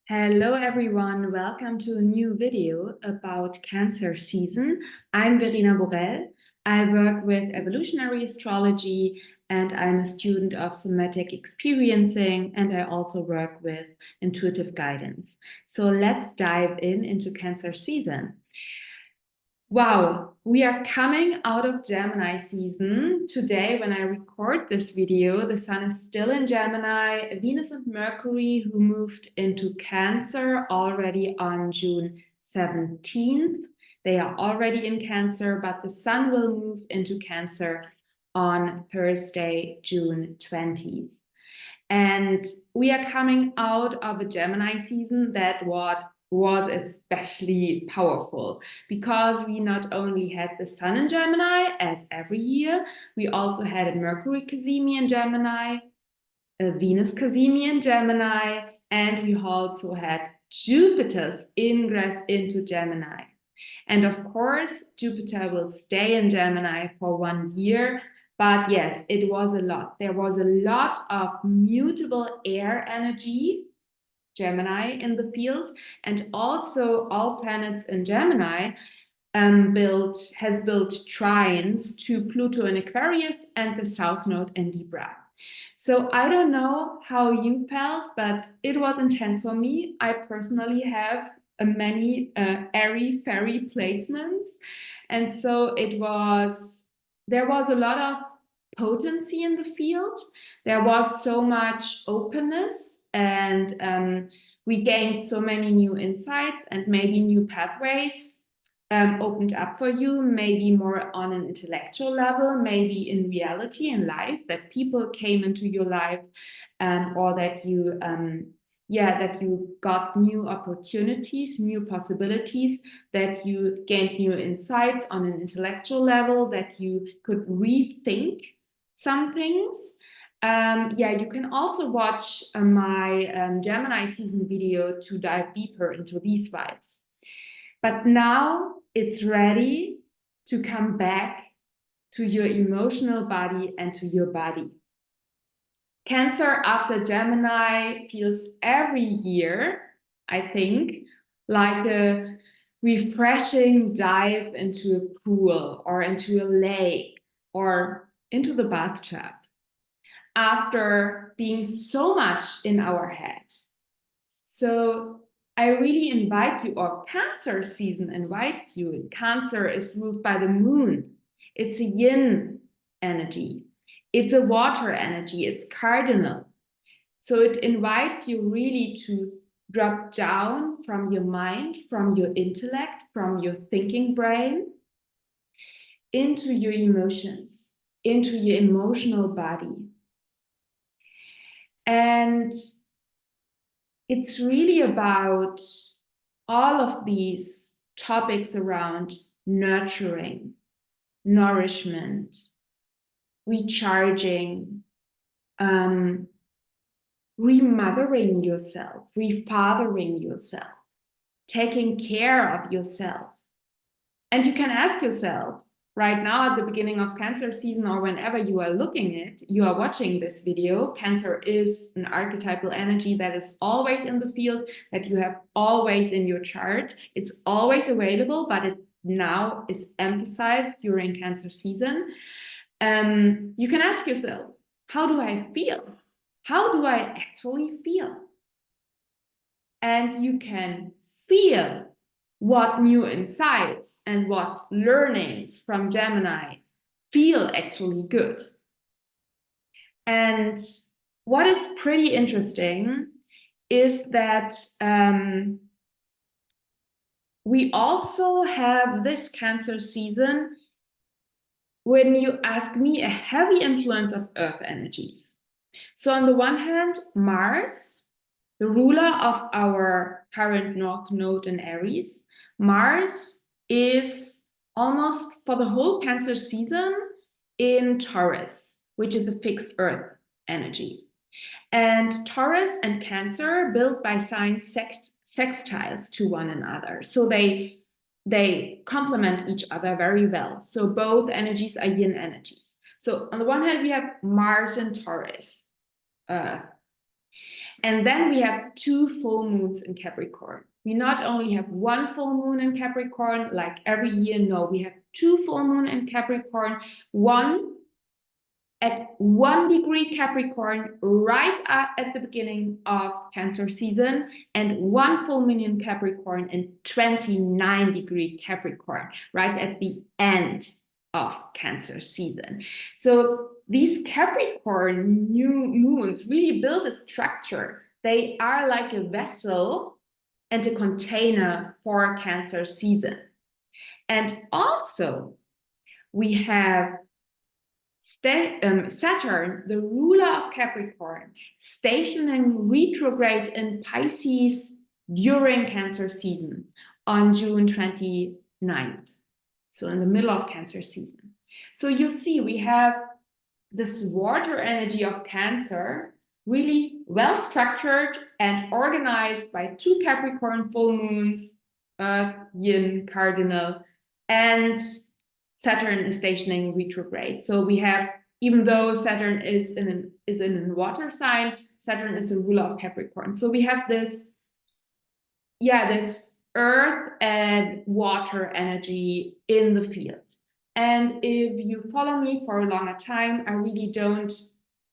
Hello everyone, welcome to a new video about Cancer season. I'm Verena Borell. I work with evolutionary astrology and I'm a student of somatic experiencing, and I also work with intuitive guidance. So let's dive into Cancer season. Wow, we are coming out of Gemini season. Today, when I record this video, the sun is still in Gemini. Venus and Mercury, who moved into Cancer already on June 17th. They are already in Cancer, but the sun will move into Cancer on Thursday, June 20th. And we are coming out of a Gemini season that was especially powerful because we not only had the sun in Gemini as every year, we also had a Mercury cazimi in Gemini, a Venus cazimi in Gemini, and we also had Jupiter's ingress into Gemini. And of course, Jupiter will stay in Gemini for 1 year. But yes, it was a lot. There was a lot of mutable air energy, Gemini, in the field. And also all planets in Gemini has built trines to Pluto in Aquarius and the South Node in Libra. So I don't know how you felt, but it was intense for me. I personally have many airy fairy placements, and so there was a lot of potency in the field. There was so much openness, and we gained so many new insights and maybe new pathways opened up for you, maybe more on an intellectual level, maybe in reality, in life, that people came into your life, or that you got new opportunities, new possibilities, that you gained new insights on an intellectual level, that you could rethink some things. You can also watch my Gemini season video to dive deeper into these vibes. But now it's ready to come back to your emotional body and to your body. Cancer after Gemini feels every year, I think, like a refreshing dive into a pool or into a lake or into the bathtub after being so much in our head. So I really invite you, or Cancer season invites you. Cancer is ruled by the moon. It's a yin energy. It's a water energy. It's cardinal. So it invites you really to drop down from your mind, from your intellect, from your thinking brain, into your emotions, into your emotional body. And it's really about all of these topics around nurturing, nourishment, recharging, remothering yourself, refathering yourself, taking care of yourself. And you can ask yourself right now at the beginning of Cancer season, or whenever you are watching this video. Cancer is an archetypal energy that is always in the field, that you have always in your chart. It's always available, but it now is emphasized during Cancer season. You can ask yourself, how do I feel? How do I actually feel? And you can feel what new insights and what learnings from Gemini feel actually good. And what is pretty interesting is that we also have this Cancer season, when you ask me, a heavy influence of Earth energies. So on the one hand, Mars, the ruler of our current North Node in Aries, Mars is almost for the whole Cancer season in Taurus, which is a fixed Earth energy. And Taurus and Cancer, built by signs sextiles to one another. So they complement each other very well. So both energies are yin energies. So on the one hand, we have Mars and Taurus, And then we have 2 full moons in Capricorn. We not only have 1 full moon in Capricorn, like every year, no, we have 2 full moon in Capricorn, one at 1 degree Capricorn, right at the beginning of Cancer season, and 1 full moon in Capricorn and 29-degree Capricorn, right at the end of Cancer season. So these Capricorn new moons really build a structure. They are like a vessel and a container for Cancer season. And also, we have Saturn, the ruler of Capricorn, stationing retrograde in Pisces during Cancer season on June 29th. So in the middle of Cancer season. So you see, we have this water energy of Cancer really well structured and organized by 2 Capricorn full moons, Earth, Yin, Cardinal, and Saturn is stationing retrograde. So we have, even though Saturn is in a water sign, Saturn is the ruler of Capricorn. So we have this, this earth and water energy in the field. And if you follow me for a longer time, I really don't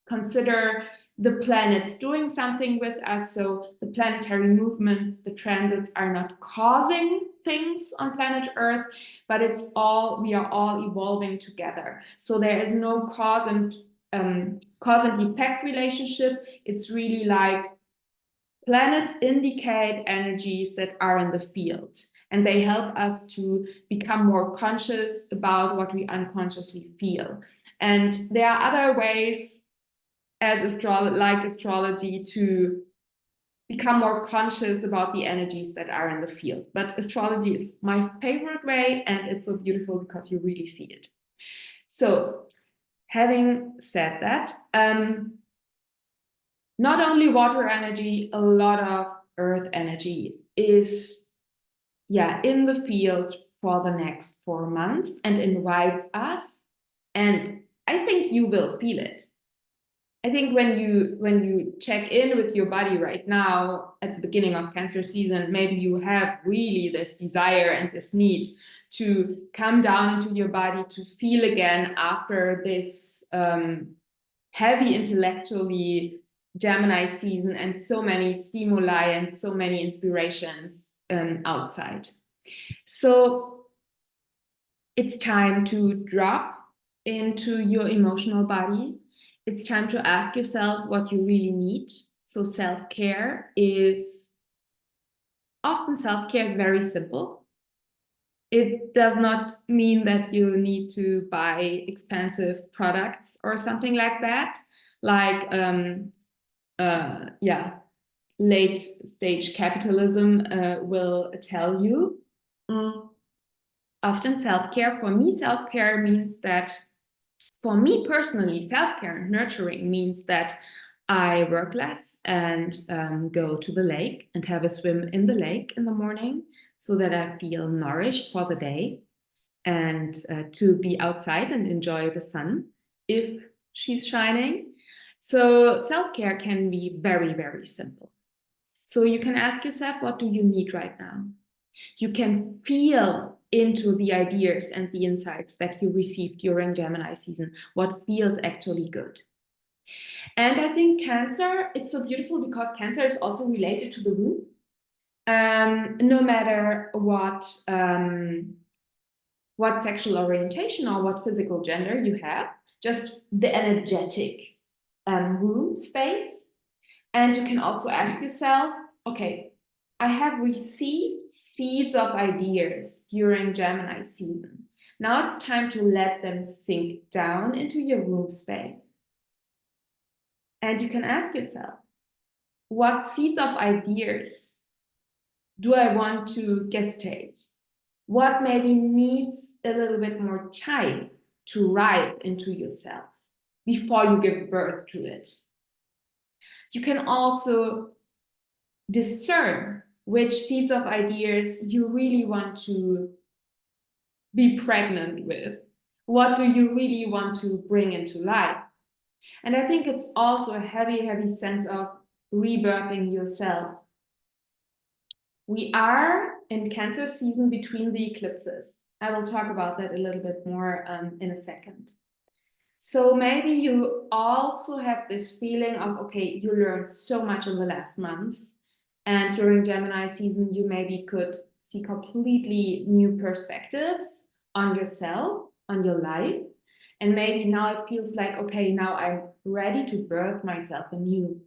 consider the planets doing something with us. So the planetary movements, the transits are not causing things on planet Earth, but we are all evolving together. So there is no cause and effect relationship. It's really like planets indicate energies that are in the field, and they help us to become more conscious about what we unconsciously feel. And there are other ways as astrology to become more conscious about the energies that are in the field. But astrology is my favorite way, and it's so beautiful because you really see it. So having said that, not only water energy, a lot of earth energy is in the field for the next 4 months and invites us. And I think you will feel it. I think when you check in with your body right now at the beginning of Cancer season, maybe you have really this desire and this need to come down into your body, to feel again after this heavy intellectually Gemini season and so many stimuli and so many inspirations outside. So it's time to drop into your emotional body. It's time to ask yourself what you really need. So self-care is very simple. It does not mean that you need to buy expensive products or something like that. Like, late stage capitalism will tell you. Often self-care means that, for me personally, self-care, nurturing means that I work less and go to the lake and have a swim in the lake in the morning so that I feel nourished for the day, and to be outside and enjoy the sun if she's shining. So self-care can be very, very simple. So you can ask yourself, what do you need right now? You can feel into the ideas and the insights that you received during Gemini season, what feels actually good. And I think Cancer, it's so beautiful because Cancer is also related to the womb. No matter what sexual orientation or what physical gender you have, just the energetic womb space. And you can also ask yourself, okay, I have received seeds of ideas during Gemini season. Now it's time to let them sink down into your womb space. And you can ask yourself, what seeds of ideas do I want to gestate? What maybe needs a little bit more time to ripe into yourself before you give birth to it? You can also discern which seeds of ideas you really want to be pregnant with. What do you really want to bring into life? And I think it's also a heavy, heavy sense of rebirthing yourself. We are in Cancer season between the eclipses. I will talk about that a little bit more in a second. So maybe you also have this feeling of, okay, you learned so much in the last months, and during Gemini season, you maybe could see completely new perspectives on yourself, on your life. And maybe now it feels like, okay, now I'm ready to birth myself anew,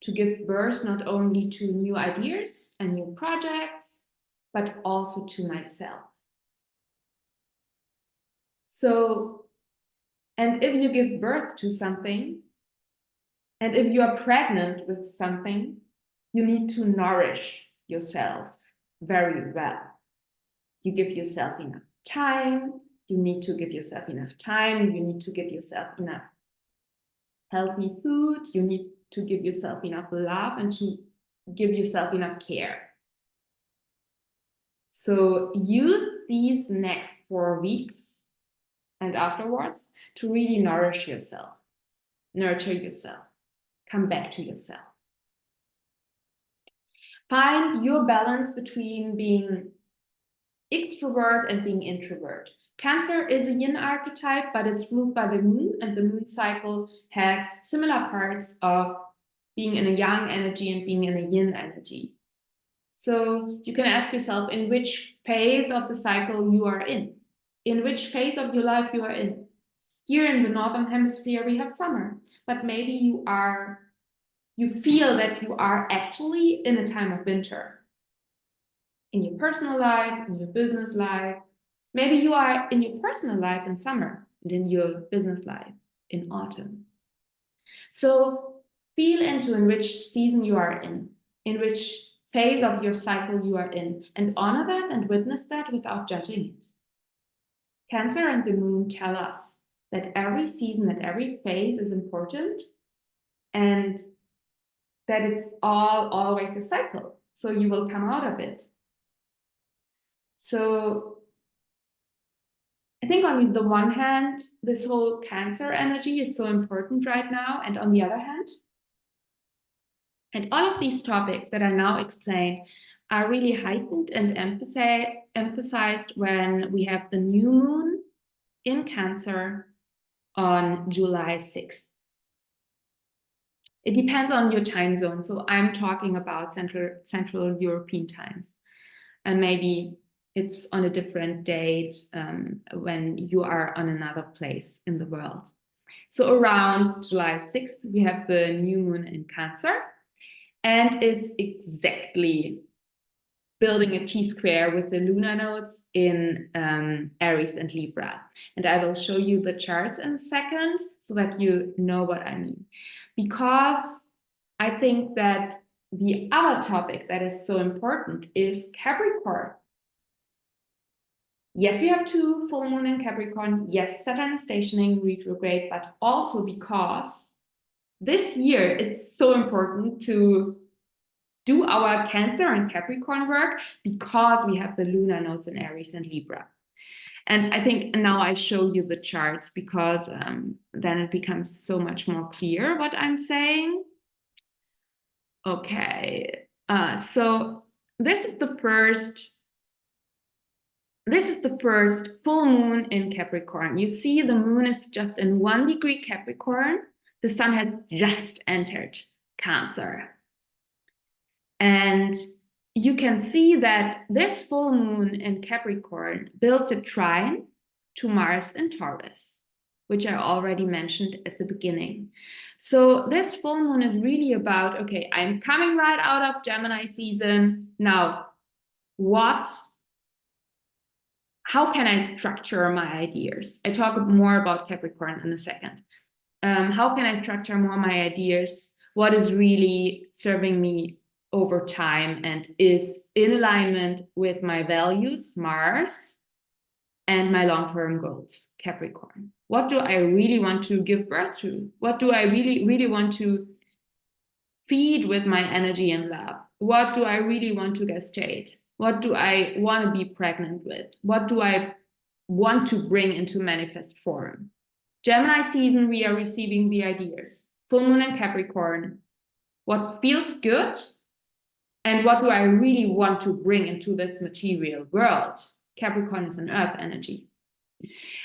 to give birth not only to new ideas and new projects, but also to myself. So, and if you give birth to something, and if you are pregnant with something, you need to nourish yourself very well. You give yourself enough time. You need to give yourself enough time. You need to give yourself enough healthy food. You need to give yourself enough love and to give yourself enough care. So use these next 4 weeks and afterwards to really nourish yourself, nurture yourself, come back to yourself. Find your balance between being extrovert and being introvert. Cancer is a yin archetype, but it's ruled by the moon, and the moon cycle has similar parts of being in a yang energy and being in a yin energy. So you can ask yourself in which phase of the cycle you are in which phase of your life you are in. Here in the Northern Hemisphere, we have summer, but maybe you feel that you are actually in a time of winter. In your personal life, in your business life. Maybe you are in your personal life in summer and in your business life in autumn. So feel into in which season you are in which phase of your cycle you are in, and honor that and witness that without judging it. Cancer and the moon tell us that every season, that every phase is important, and that it's always a cycle. So you will come out of it. So I think on the one hand, this whole Cancer energy is so important right now. And on the other hand, and all of these topics that are now explained are really heightened and emphasized when we have the new moon in Cancer on July 6th. It depends on your time zone. So I'm talking about Central European times. And maybe it's on a different date when you are on another place in the world. So around July 6th, we have the new moon in Cancer. And it's exactly building a T-square with the lunar nodes in Aries and Libra. And I will show you the charts in a second so that you know what I mean. Because I think that the other topic that is so important is Capricorn. Yes, we have 2 full moon in Capricorn. Yes, Saturn is stationing retrograde, but also because this year it's so important to do our Cancer and Capricorn work because we have the lunar nodes in Aries and Libra. And I think now I show you the charts because then it becomes so much more clear what I'm saying. Okay, so this is the first full moon in Capricorn. You see the moon is just in 1 degree Capricorn. The sun has just entered Cancer. And you can see that this full moon in Capricorn builds a trine to Mars in Taurus, which I already mentioned at the beginning. So this full moon is really about, okay, I'm coming right out of Gemini season. Now, how can I structure my ideas? I talk more about Capricorn in a second. How can I structure more my ideas? What is really serving me over time and is in alignment with my values, Mars, and my long-term goals, Capricorn? What do I really want to give birth to? What do I really want to feed with my energy and love? What do I really want to gestate? What do I want to be pregnant with? What do I want to bring into manifest form? Gemini season, we are receiving the ideas. Full moon in Capricorn. what feels good, and what do I really want to bring into this material world. Capricorn is an earth energy.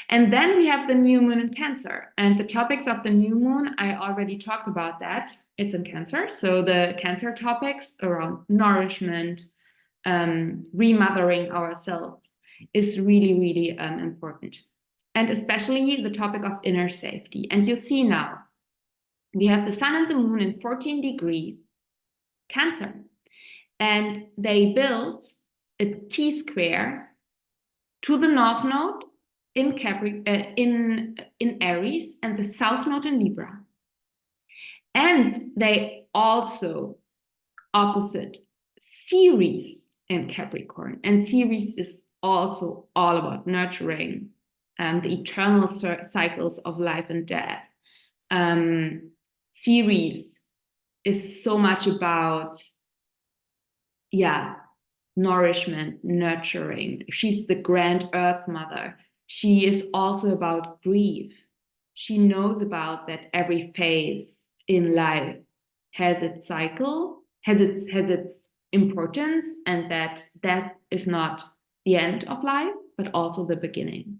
And then we have the new moon in Cancer. And the topics of the new moon, I already talked about that. It's in Cancer. So the Cancer topics around nourishment, remothering ourselves is really, really important. And especially the topic of inner safety. And you see now, we have the sun and the moon in 14-degree Cancer. And they build a T-square to the North Node in Aries and the South Node in Libra. And they also opposite Ceres in Capricorn. And Ceres is also all about nurturing the eternal cycles of life and death. Ceres is so much about, nourishment, nurturing. She's the grand earth mother. She is also about grief. She knows about that every phase in life has its cycle, has its importance, and that death is not the end of life, but also the beginning.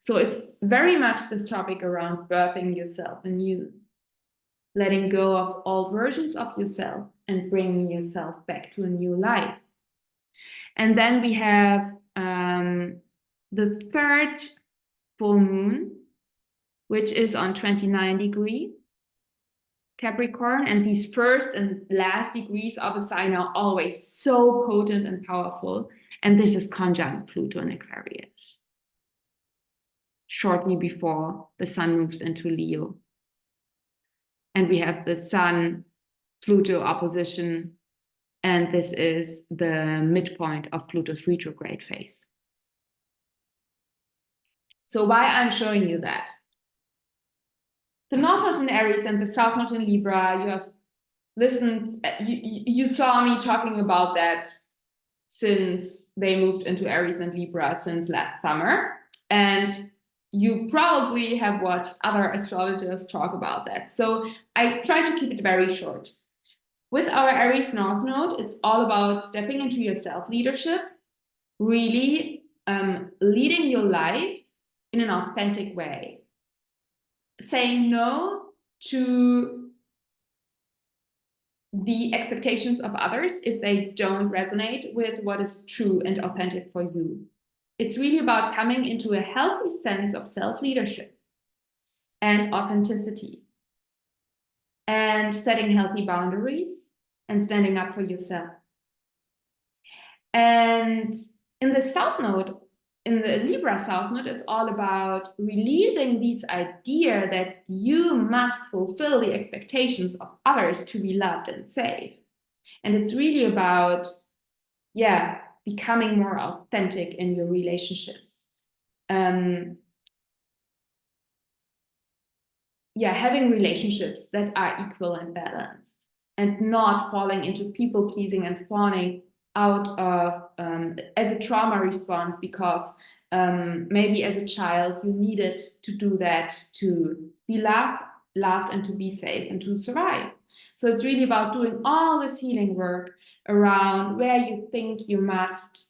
So it's very much this topic around birthing yourself anew, letting go of old versions of yourself and bringing yourself back to a new life. And then we have the third full moon, which is on 29-degree Capricorn. And these first and last degrees of a sign are always so potent and powerful. And this is conjunct Pluto in Aquarius, shortly before the sun moves into Leo. And we have the Sun-Pluto opposition, and this is the midpoint of Pluto's retrograde phase. So why I'm showing you that? The North Node in Aries and the South Node in Libra, you have listened, you saw me talking about that since they moved into Aries and Libra since last summer. And you probably have watched other astrologers talk about that. So I try to keep it very short. With our Aries North Node, it's all about stepping into your self-leadership, really leading your life in an authentic way. Saying no to the expectations of others if they don't resonate with what is true and authentic for you. It's really about coming into a healthy sense of self-leadership and authenticity, and setting healthy boundaries and standing up for yourself. And in the South Node, in the Libra South Node, is all about releasing this idea that you must fulfill the expectations of others to be loved and safe. And it's really about, becoming more authentic in your relationships. Having relationships that are equal and balanced, and not falling into people pleasing and fawning out of as a trauma response because maybe as a child you needed to do that to be loved and to be safe and to survive. So it's really about doing all this healing work around where you think you must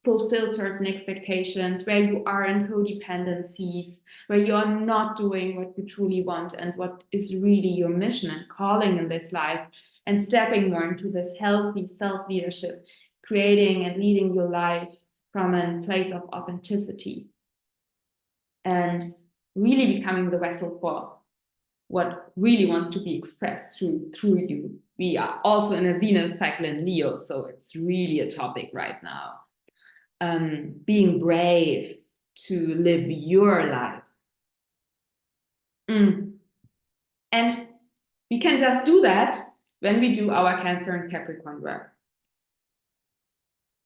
fulfill certain expectations, where you are in codependencies, where you are not doing what you truly want and what is really your mission and calling in this life, and stepping more into this healthy self-leadership, creating and leading your life from a place of authenticity, and really becoming the vessel for what really wants to be expressed through you. We are also in a Venus cycle in Leo, so it's really a topic right now. Being brave to live your life. And we can just do that when we do our Cancer and Capricorn work.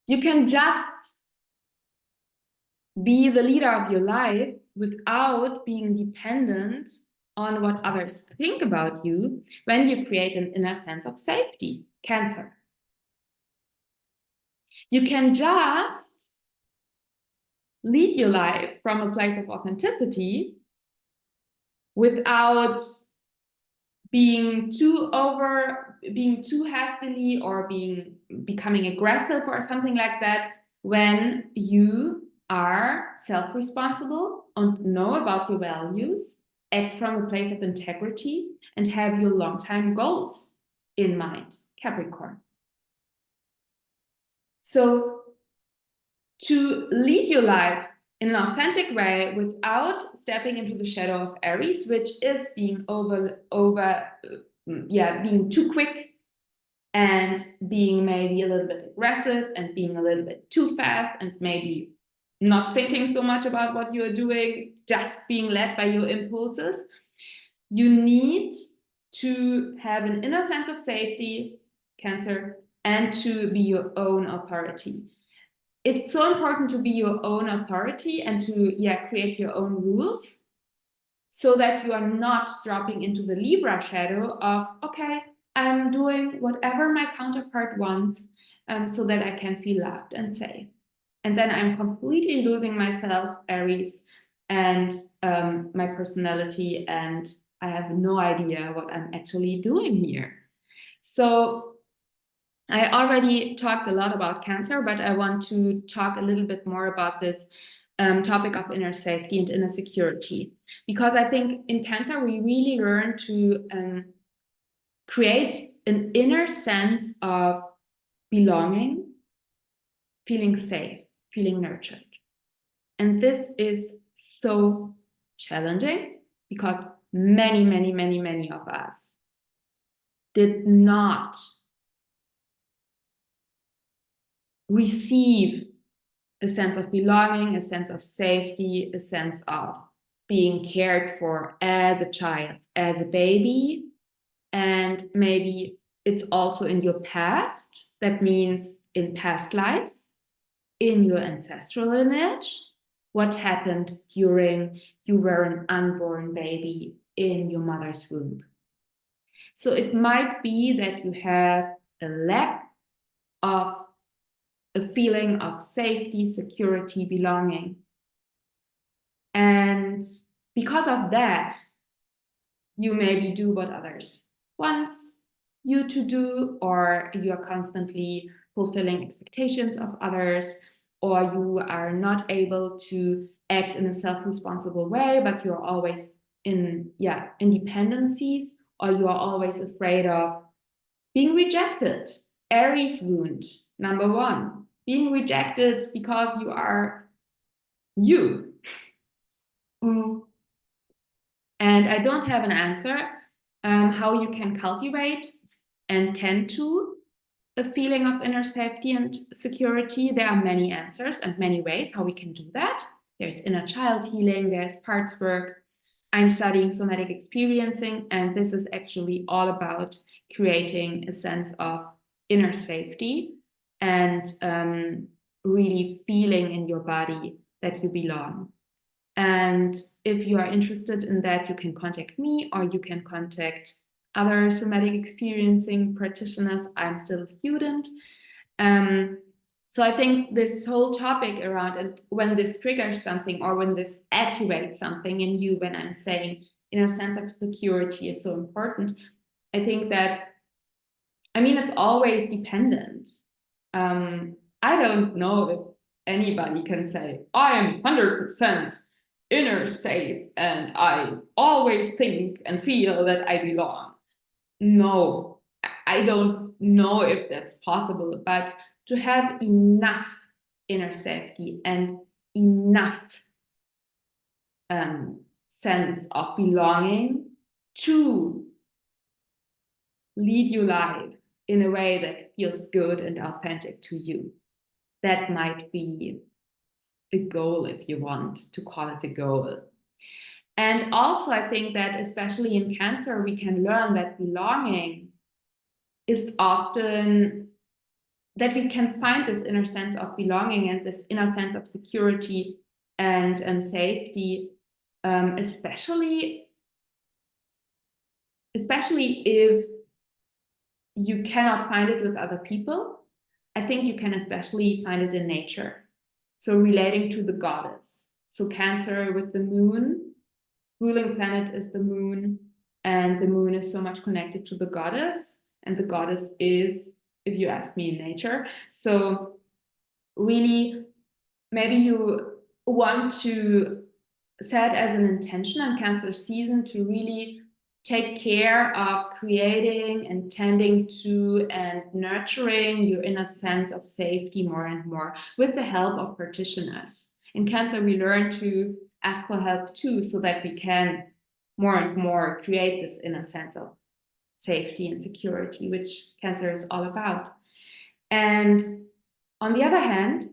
You can just be the leader of your life without being dependent on what others think about you when you create an inner sense of safety, Cancer. You can just lead your life from a place of authenticity without being too being too hastily or becoming aggressive or something like that when you are self-responsible and know about your values, act from a place of integrity, and have your long-term goals in mind, Capricorn. So to lead your life in an authentic way without stepping into the shadow of Aries, which is being being too quick and being maybe a little bit aggressive and being a little bit too fast and maybe not thinking so much about what you're doing, just being led by your impulses. You need to have an inner sense of safety, Cancer, and to be your own authority. It's so important to be your own authority and to create your own rules so that you are not dropping into the Libra shadow of, okay, I'm doing whatever my counterpart wants so that I can feel loved and safe. And then I'm completely losing myself, Aries, and my personality, and I have no idea what I'm actually doing here. So I already talked a lot about Cancer, but I want to talk a little bit more about this topic of inner safety and inner security, because I think in Cancer we really learn to create an inner sense of belonging, feeling safe, feeling nurtured. And this is so challenging because many of us did not receive a sense of belonging, a sense of safety, a sense of being cared for as a child, as a baby. And maybe it's also in your past. That means in past lives, in your ancestral lineage, what happened during you were an unborn baby in your mother's womb. So it might be that you have a lack of a feeling of safety, security, belonging. And because of that, you maybe do what others want you to do, or you are constantly fulfilling expectations of others, or you are not able to act in a self-responsible way, but you're always in independencies, or you are always afraid of being rejected. Aries wound, number one, being rejected because you are you. And I don't have an answer how you can cultivate and tend to a feeling of inner safety and security. There are many answers and many ways how we can do that. There's inner child healing, there's parts work. I'm studying somatic experiencing, and this is actually all about creating a sense of inner safety and really feeling in your body that you belong. And if you are interested in that, you can contact me, or you can contact other somatic experiencing practitioners. I'm still a student. So I think this whole topic around it, when this triggers something or when this activates something in you, when I'm saying inner sense of security is so important, I think that, it's always dependent. I don't know if anybody can say, I am 100% inner safe and I always think and feel that I belong. No, I don't know if that's possible, but to have enough inner safety and enough sense of belonging to lead your life in a way that feels good and authentic to you. That might be a goal, if you want to call it a goal. And also, I think that especially in Cancer, we can learn that belonging is often that we can find this inner sense of belonging and this inner sense of security and safety, especially if you cannot find it with other people. I think you can especially find it in nature. So relating to the goddess. So Cancer with the moon, ruling planet is the moon, and the moon is so much connected to the goddess. and the goddess is, if you ask me, nature. So really, maybe you want to set as an intention in Cancer season to really take care of creating and tending to and nurturing your inner sense of safety more and more with the help of practitioners. In Cancer, we learn to ask for help too, so that we can more and more create this inner sense of safety and security, which Cancer is all about. And on the other hand,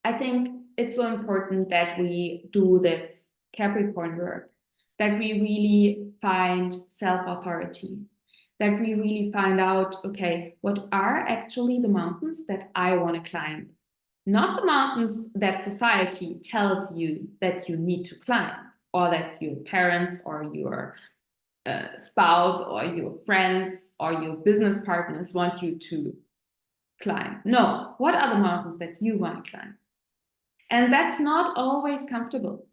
I think it's so important that we do this Capricorn work, that we really find self-authority, that we really find out, okay, what are actually the mountains that I want to climb? Not the mountains that society tells you that you need to climb, or that your parents or your spouse or your friends or your business partners want you to climb. No, what are the mountains that you want to climb? And that's not always comfortable.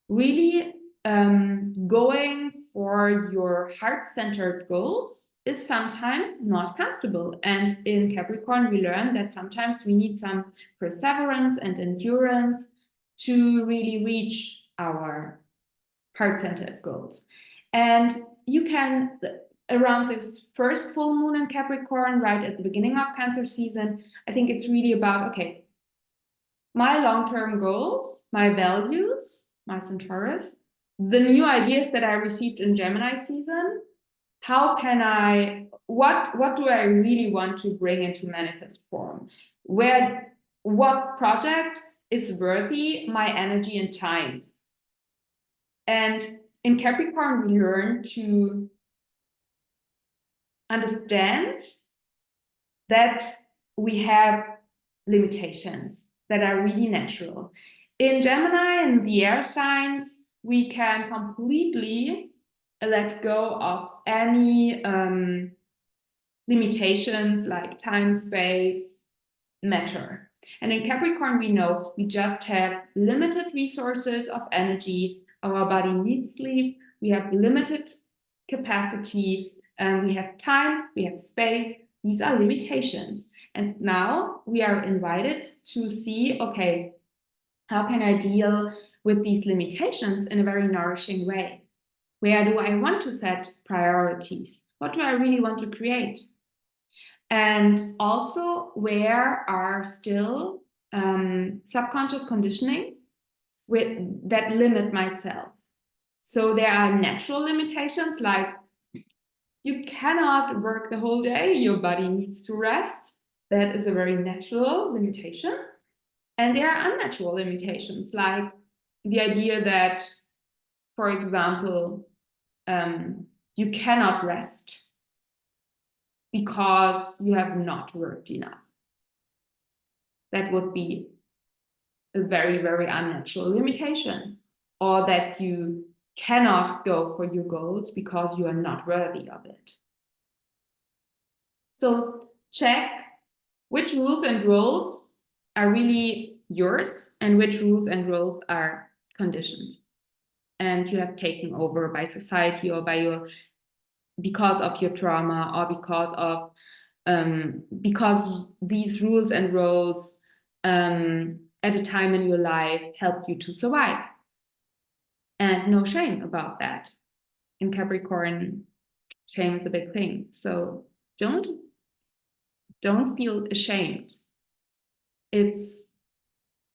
Really going for your heart-centered goals is sometimes not comfortable. And in Capricorn, we learn that sometimes we need some perseverance and endurance to really reach our heart-centered goals. And you can, around this first full moon in Capricorn, right at the beginning of Cancer season, I think it's really about, okay, my long-term goals, my values, my Centaurus, the new ideas that I received in Gemini season, how can I, what do I really want to bring into manifest form? What project is worthy my energy and time? And in Capricorn, we learn to understand that we have limitations that are really natural. In Gemini and the air signs, we can completely let go of any limitations like time, space, matter. And in Capricorn, we know we just have limited resources of energy. Our body needs sleep. We have limited capacity. We have time. We have space. These are limitations. And now we are invited to see, okay, how can I deal with these limitations in a very nourishing way? Where do I want to set priorities? What do I really want to create? And also, where are still subconscious conditioning that limit myself? So there are natural limitations, like you cannot work the whole day, your body needs to rest. That is a very natural limitation. And there are unnatural limitations, like the idea that, for example, you cannot rest because you have not worked enough. That would be a very, very unnatural limitation. Or that you cannot go for your goals because you are not worthy of it. So check which rules and roles are really yours and which rules and roles are conditioned and you have taken over by society or by because of your trauma or because these rules and roles at a time in your life help you to survive. And no shame about that. In Capricorn, shame is a big thing. So don't feel ashamed. It's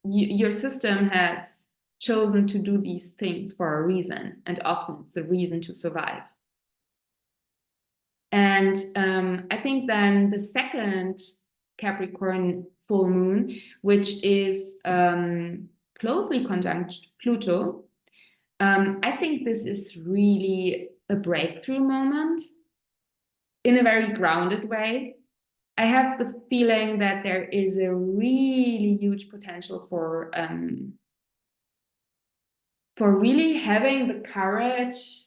your system has chosen to do these things for a reason, and often it's a reason to survive. And I think then the second Capricorn full moon, which is closely conjunct Pluto, I think this is really a breakthrough moment in a very grounded way. I have the feeling that there is a really huge potential for really having the courage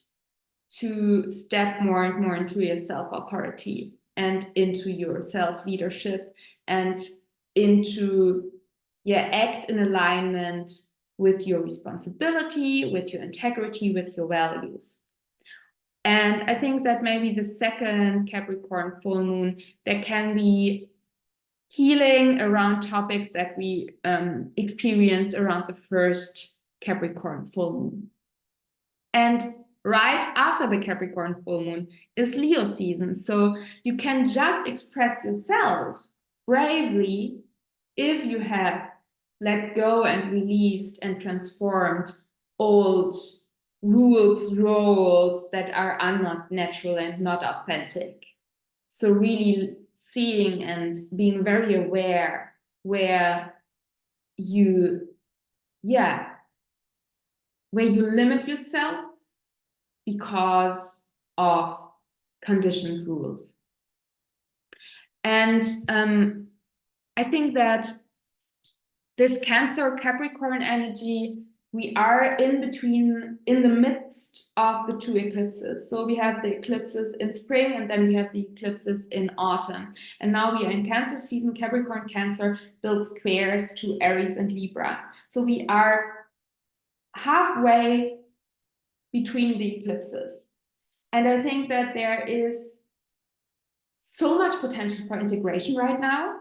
to step more and more into your self-authority and into your self-leadership and into act in alignment with your responsibility, with your integrity, with your values. And I think that maybe the second Capricorn full moon, there can be healing around topics that we experienced around the first Capricorn full moon. And right after the Capricorn full moon is Leo season. So you can just express yourself bravely if you have let go and released and transformed old rules, roles that are not natural and not authentic. So really seeing and being very aware where you, where you limit yourself because of conditioned rules. And I think that this Cancer Capricorn energy, we are in between, in the midst of the two eclipses. So we have the eclipses in spring and then we have the eclipses in autumn. And now we are in Cancer season. Capricorn Cancer builds squares to Aries and Libra. So we are halfway between the eclipses. And I think that there is so much potential for integration right now.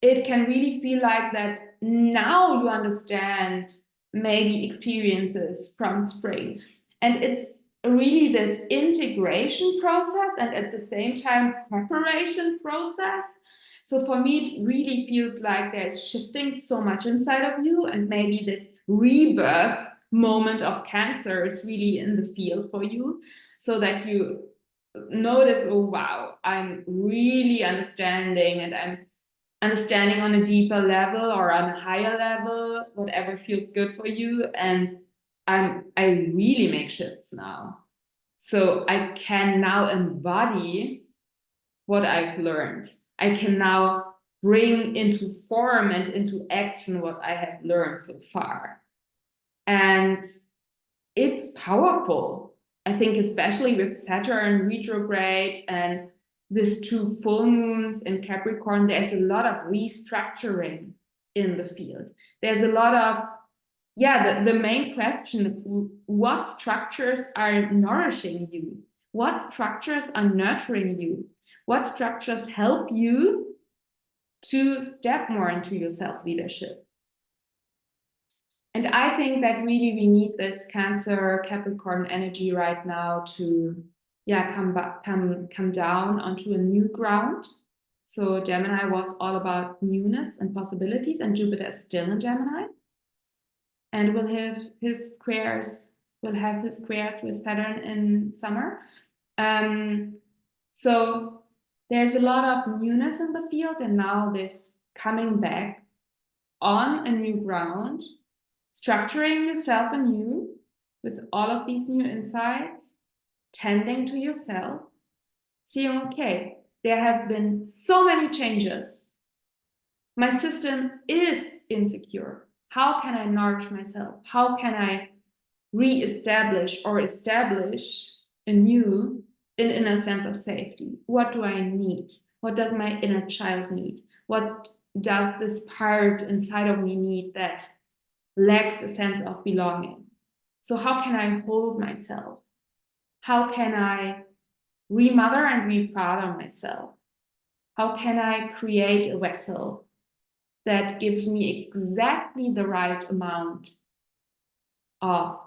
It can really feel like that now you understand maybe experiences from spring. And it's really this integration process and at the same time preparation process. So for me, it really feels like there's shifting so much inside of you, and maybe this rebirth moment of Cancer is really in the field for you, so that you notice, oh wow, I'm really understanding, and I'm understanding on a deeper level or on a higher level, whatever feels good for you. And I really make shifts now. So I can now embody what I've learned. I can now bring into form and into action what I have learned so far. And it's powerful. I think especially with Saturn retrograde and these two full moons in Capricorn, there's a lot of restructuring in the field. There's a lot of, the main question, what structures are nourishing you? What structures are nurturing you? What structures help you to step more into your self-leadership? And I think that really we need this Cancer Capricorn energy right now to come down onto a new ground. So Gemini was all about newness and possibilities, and Jupiter is still in Gemini. And will have his squares with Saturn in summer. So there's a lot of newness in the field, and now this coming back on a new ground, structuring yourself anew with all of these new insights, tending to yourself, seeing, okay, there have been so many changes. My system is insecure. How can I nourish myself? How can I re-establish or establish anew in a sense of safety? What do I need? What does my inner child need? What does this part inside of me need that lacks a sense of belonging? So how can I hold myself? How can I remother and refather myself? How can I create a vessel that gives me exactly the right amount of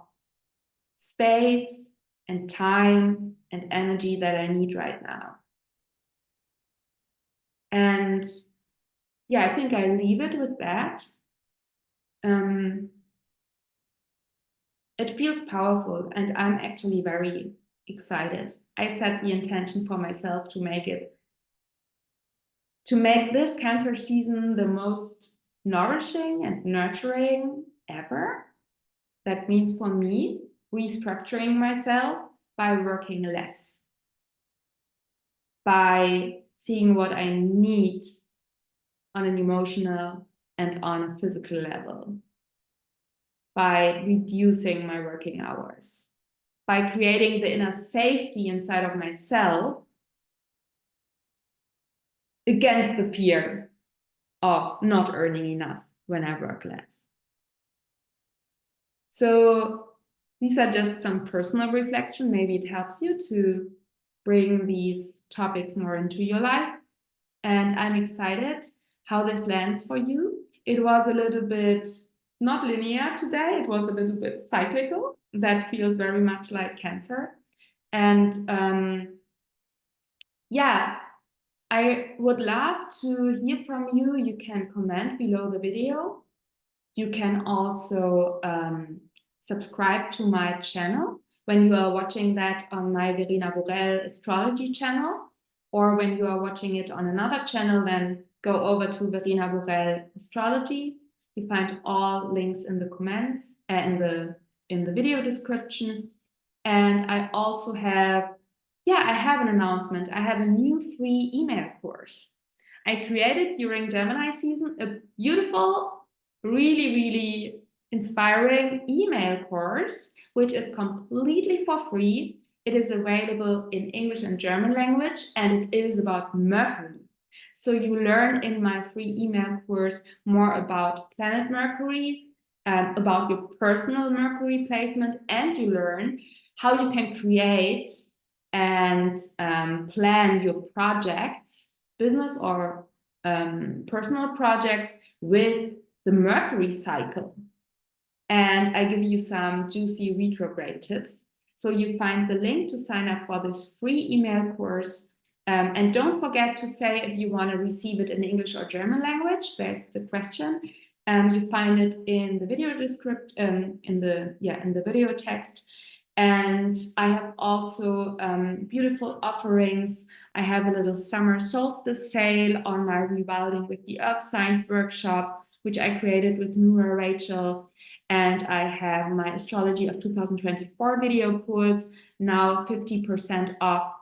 space and time and energy that I need right now? And I think I leave it with that. It feels powerful, and I'm actually very excited. I set the intention for myself to make this Cancer season the most nourishing and nurturing ever. That means for me, restructuring myself by working less, by seeing what I need on an emotional and on a physical level, by reducing my working hours, by creating the inner safety inside of myself against the fear of not earning enough when I work less. So these are just some personal reflection. Maybe it helps you to bring these topics more into your life. And I'm excited how this lands for you. It was a little bit not linear today. It was a little bit cyclical. That feels very much like Cancer. And yeah, I would love to hear from you. You can comment below the video. You can also subscribe to my channel when you are watching that on my Verena Borell astrology channel, or when you are watching it on another channel, then go over to Verena Borell astrology. You find all links in the comments in the video description. And I also have, I have an announcement. I have a new free email course. I created during Gemini season a beautiful, really inspiring email course, which is completely for free. It is available in English and German language, and it is about Mercury. So you learn in my free email course more about planet Mercury, about your personal Mercury placement, and you learn how you can create and plan your projects, business or personal projects, with the Mercury cycle. And I give you some juicy retrograde tips. So you find the link to sign up for this free email course. And don't forget to say if you want to receive it in English or German language. There's the question. You find it in the video description, in the video text. And I have also beautiful offerings. I have a little summer solstice sale on my Rewilding with the Earth Signs workshop, which I created with Nura Rachel. And I have my Astrology of 2024 video course, now 50% off.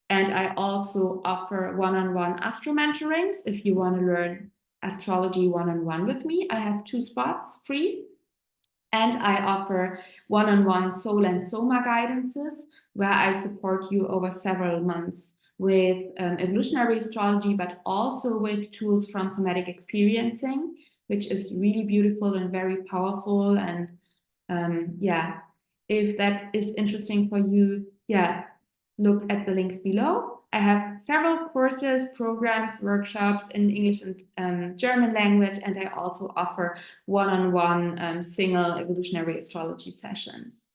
And I also offer one-on-one astro mentorings. If you want to learn astrology one-on-one with me, I have 2 spots free. And I offer one-on-one soul and soma guidances, where I support you over several months with evolutionary astrology, but also with tools from somatic experiencing, which is really beautiful and very powerful. And if that is interesting for you, look at the links below. I have several courses, programs, workshops in English and German language, and I also offer one-on-one single evolutionary astrology sessions.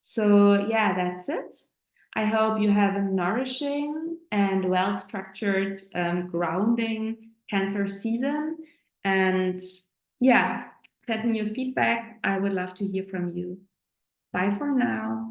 So that's it. I hope you have a nourishing and well-structured grounding Cancer season. And send me your feedback. I would love to hear from you. Bye for now.